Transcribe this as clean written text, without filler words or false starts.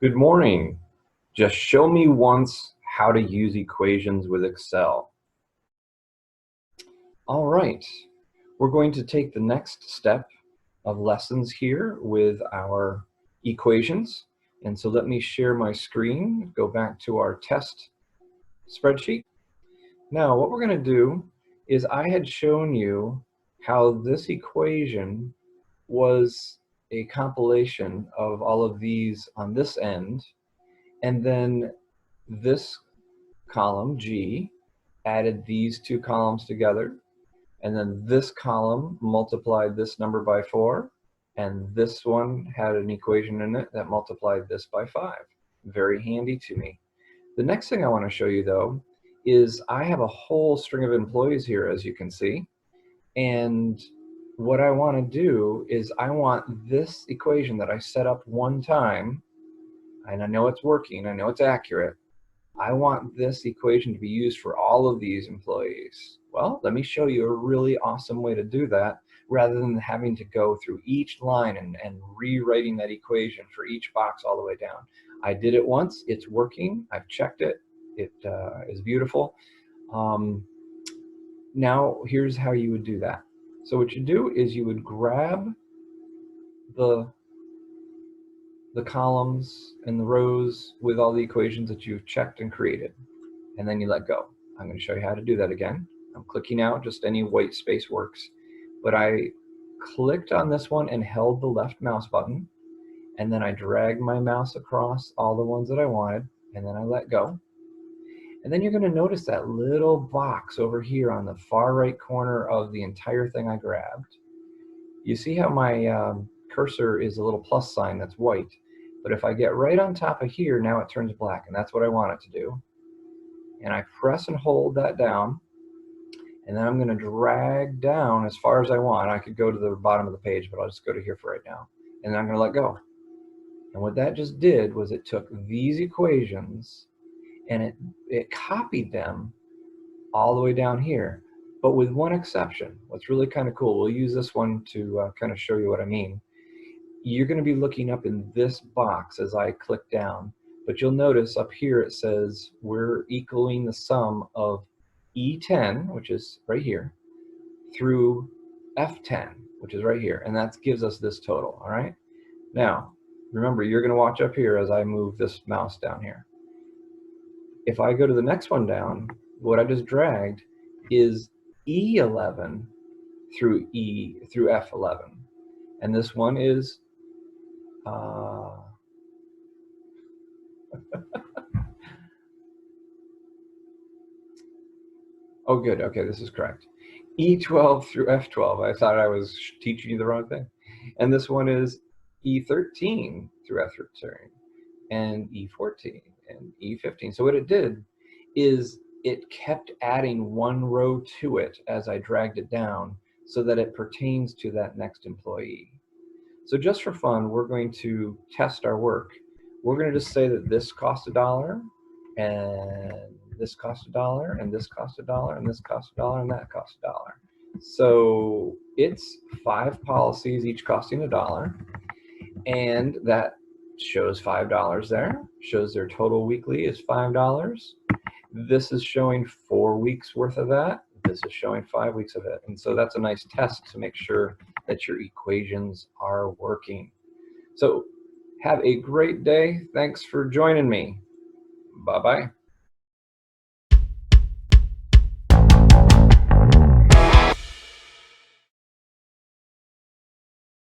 Good morning. Just show me once how to use equations with Excel. All right, we're going to take the next step of lessons here with our equations. And so let me share my screen, go back to our test spreadsheet. Now, what we're going to do is I had shown you how this equation was a compilation of all of these on this end, and then this column, G, added these two columns together, and then this column multiplied this number by 4, and this one had an equation in it that multiplied this by 5. Very handy to me. The next thing I want to show you, though, is I have a whole string of employees here, as you can see, and what I want to do is I want this equation that I set up one time, and I know it's working, I know it's accurate, I want this equation to be used for all of these employees. Well, let me show you a really awesome way to do that rather than having to go through each line and rewriting that equation for each box all the way down. I did it once, it's working, I've checked it, it is beautiful. Now here's how you would do that. So what you do is you would grab the columns and the rows with all the equations that you've checked and created, and then you let go. I'm going to show you how to do that again. I'm clicking out, just any white space works, but I clicked on this one and held the left mouse button, and then I dragged my mouse across all the ones that I wanted, and then I let go. And then you're going to notice that little box over here on the far right corner of the entire thing I grabbed. You see how my cursor is a little plus sign that's white, but if I get right on top of here, now it turns black, and that's what I want it to do. And I press and hold that down, and then I'm going to drag down as far as I want. I could go to the bottom of the page, but I'll just go to here for right now. And then I'm going to let go. And what that just did was it took these equations and it copied them all the way down here, but with one exception. What's really kind of cool, we'll use this one to kind of show you what I mean. You're going to be looking up in this box as I click down, but you'll notice up here it says we're equaling the sum of E10, which is right here, through F10, which is right here, and that gives us this total. All right, now remember, you're going to watch up here as I move this mouse down here. If I go to the next one down, what I just dragged is E11 through F11, and this one is oh good, okay, this is correct. E12 through F12. I thought I was teaching you the wrong thing. And this one is E13 through F13, and E14 and E15. So what it did is it kept adding one row to it as I dragged it down so that it pertains to that next employee. So just for fun, we're going to test our work. We're going to just say that this cost $1, and this cost $1, and this cost $1, and this cost $1, and that cost $1. So it's 5 policies, each costing $1, and that shows $5 there, shows their total weekly is $5. This is showing 4 weeks worth of that. This is showing 5 weeks of it. And so that's a nice test to make sure that your equations are working. So have a great day. Thanks for joining me. Bye-bye.